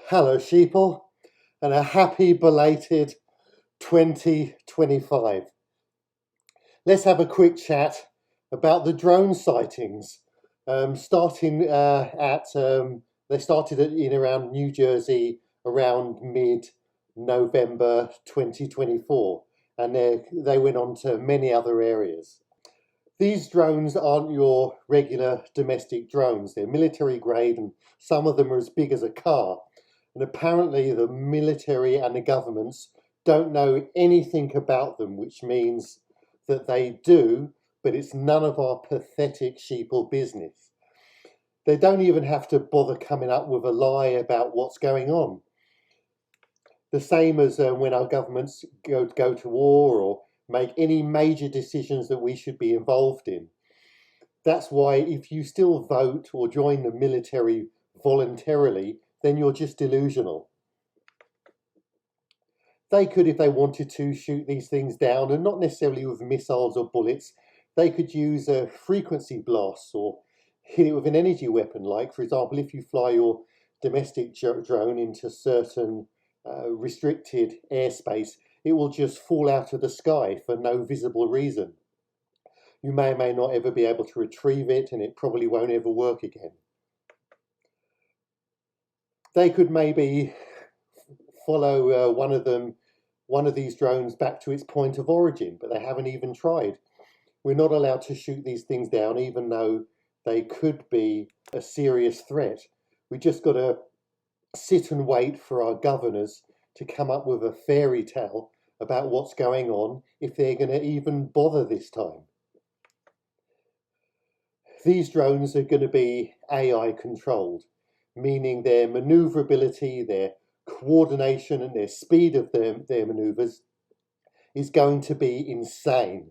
Hello, sheeple, and a happy belated 2025. Let's have a quick chat about the drone sightings. Starting they started in around New Jersey around mid-November 2024, and they went on to many other areas. These drones aren't your regular domestic drones. They're military grade, and some of them are as big as a car. And apparently the military and the governments don't know anything about them, which means that they do, but it's none of our pathetic sheeple business. They don't even have to bother coming up with a lie about what's going on. The same as when our governments go to war or make any major decisions that we should be involved in. That's why if you still vote or join the military voluntarily, then you're just delusional. They could, if they wanted to, shoot these things down, and not necessarily with missiles or bullets. They could use a frequency blast or hit it with an energy weapon. Like, for example, if you fly your domestic drone into certain restricted airspace, it will just fall out of the sky for no visible reason. You may or may not ever be able to retrieve it, and it probably won't ever work again. They could maybe follow one of these drones back to its point of origin, but they haven't even tried. We're not allowed to shoot these things down, even though they could be a serious threat. We just got to sit and wait for our governors to come up with a fairy tale about what's going on, if they're going to even bother this time. These drones are going to be AI controlled, meaning their maneuverability, their coordination, and their speed of their maneuvers is going to be insane.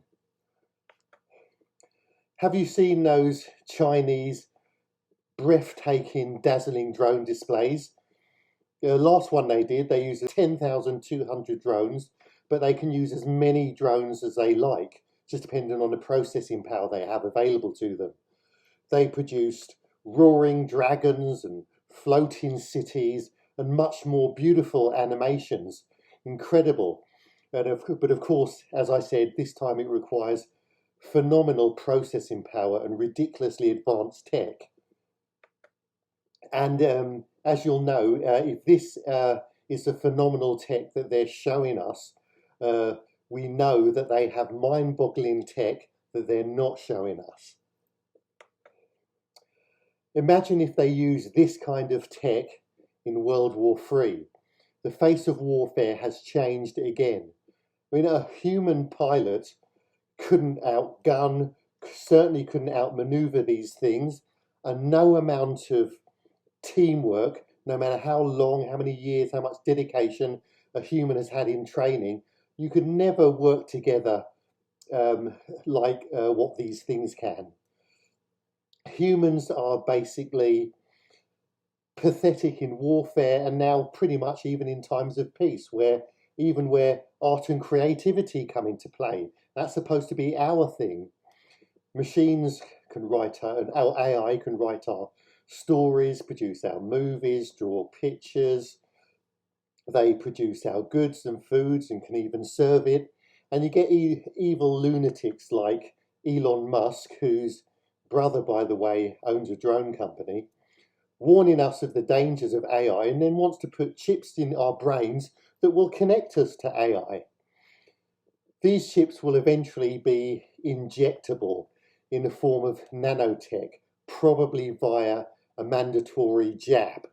Have you seen those Chinese breathtaking, dazzling drone displays? The last one they did, they used 10,200 drones, but they can use as many drones as they like, just depending on the processing power they have available to them. They produced roaring dragons and floating cities and much more beautiful animations. Incredible. But of course, as I said, this time it requires phenomenal processing power and ridiculously advanced tech. And as you'll know, if this is the phenomenal tech that they're showing us, we know that they have mind-boggling tech that they're not showing us. Imagine if they use this kind of tech in World War III. The face of warfare has changed again. I mean, a human pilot couldn't outgun, certainly couldn't outmaneuver these things, and no amount of teamwork, no matter how long, how many years, how much dedication a human has had in training, you could never work together like what these things can. Humans are basically pathetic in warfare, and now pretty much even in times of peace, where art and creativity come into play. That's supposed to be our thing. Machines can write our AI can write our stories, produce our movies, draw pictures. They produce our goods and foods and can even serve it. And you get evil lunatics like Elon Musk, whose brother, by the way, owns a drone company, warning us of the dangers of AI, and then wants to put chips in our brains that will connect us to AI. These chips will eventually be injectable in the form of nanotech, probably via a mandatory jab.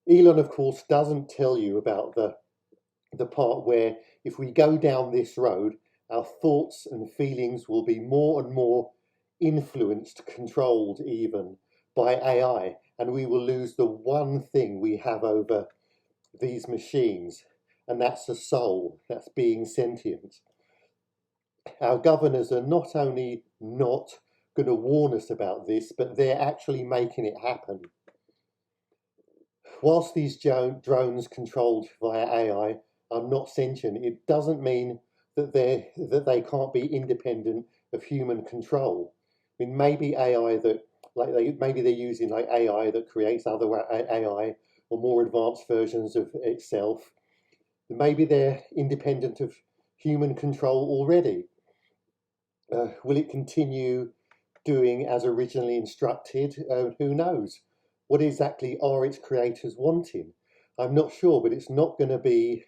Elon, of course, doesn't tell you about the part where if we go down this road, our thoughts and feelings will be more and more influenced, controlled even by AI, and we will lose the one thing we have over these machines, and that's a soul, that's being sentient. Our governors are not only not going to warn us about this, but they're actually making it happen. Whilst these drones controlled via AI are not sentient, it doesn't mean that they can't be independent of human control. I mean, maybe AI that maybe they're using like AI that creates other AI or more advanced versions of itself. Maybe they're independent of human control already. Will it continue doing as originally instructed? Who knows? What exactly are its creators wanting? I'm not sure, but it's not going to be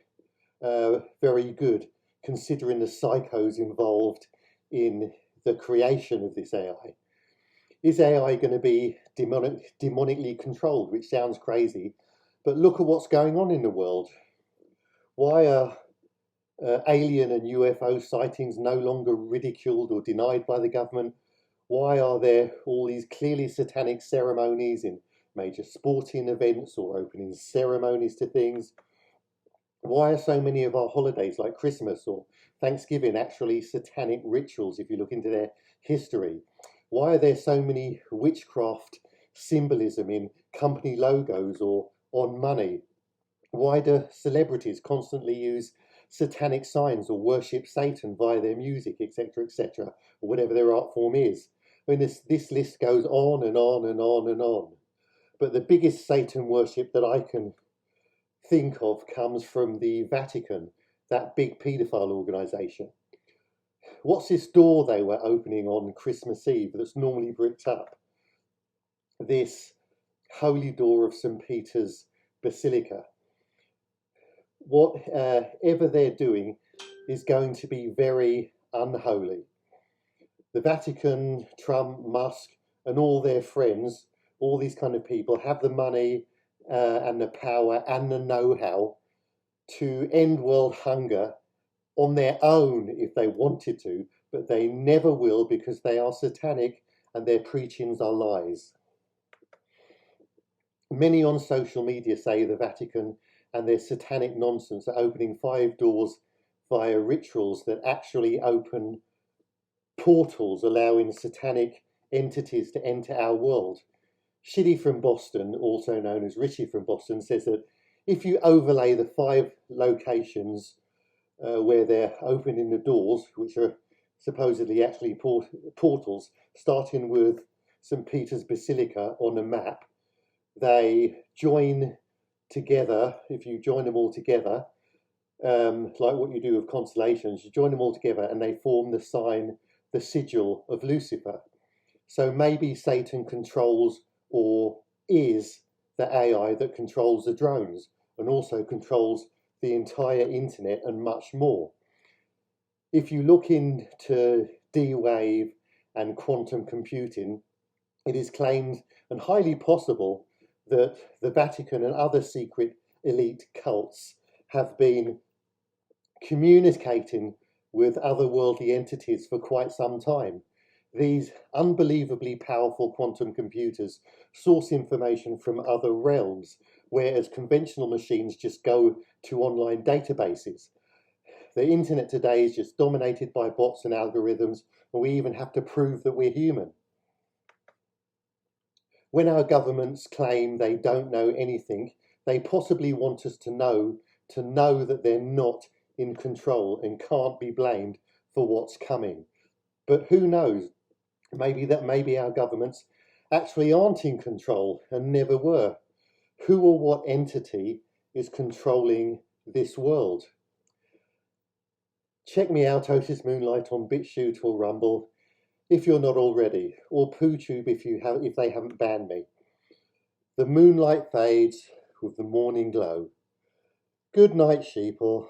very good considering the psychos involved in the creation of this AI. Is AI going to be demonically controlled, which sounds crazy, but look at what's going on in the world. Why are alien and UFO sightings no longer ridiculed or denied by the government? Why are there all these clearly satanic ceremonies in major sporting events or opening ceremonies to things? Why are so many of our holidays like Christmas or Thanksgiving actually satanic rituals if you look into their history? Why are there so many witchcraft symbolism in company logos or on money? Why do celebrities constantly use satanic signs or worship Satan via their music, etc., or whatever their art form is? I mean, this list goes on and on and on and on. But the biggest Satan worship that I can think of comes from the Vatican, that big paedophile organisation. What's this door they were opening on Christmas Eve that's normally bricked up? This holy door of St. Peter's Basilica. Whatever they're doing is going to be very unholy. The Vatican, Trump, Musk, and all their friends, all these kind of people, have the money and the power and the know-how to end world hunger on their own if they wanted to, but they never will because they are satanic and their preachings are lies. Many on social media say the Vatican and their satanic nonsense are opening 5 doors via rituals that actually open portals allowing satanic entities to enter our world. Shitty from Boston, also known as Richie from Boston, says that if you overlay the 5 locations where they're opening the doors, which are supposedly actually portals, starting with St. Peter's Basilica on a map, they join together. If you join them all together, like what you do with constellations, you join them all together and they form the sign, the sigil of Lucifer. So maybe Satan controls or is the AI that controls the drones and also controls the entire internet and much more. If you look into D-Wave and quantum computing, it is claimed and highly possible that the Vatican and other secret elite cults have been communicating with otherworldly entities for quite some time. These unbelievably powerful quantum computers source information from other realms, whereas conventional machines just go to online databases. The internet today is just dominated by bots and algorithms, and we even have to prove that we're human. When our governments claim they don't know anything, they possibly want us to know that they're not in control and can't be blamed for what's coming. But who knows? Maybe our governments actually aren't in control and never were. Who or what entity is controlling this world? Check me out, Otis Moonlight, on BitChute or Rumble, if you're not already, or PooTube if they haven't banned me. The moonlight fades with the morning glow. Good night, sheeple.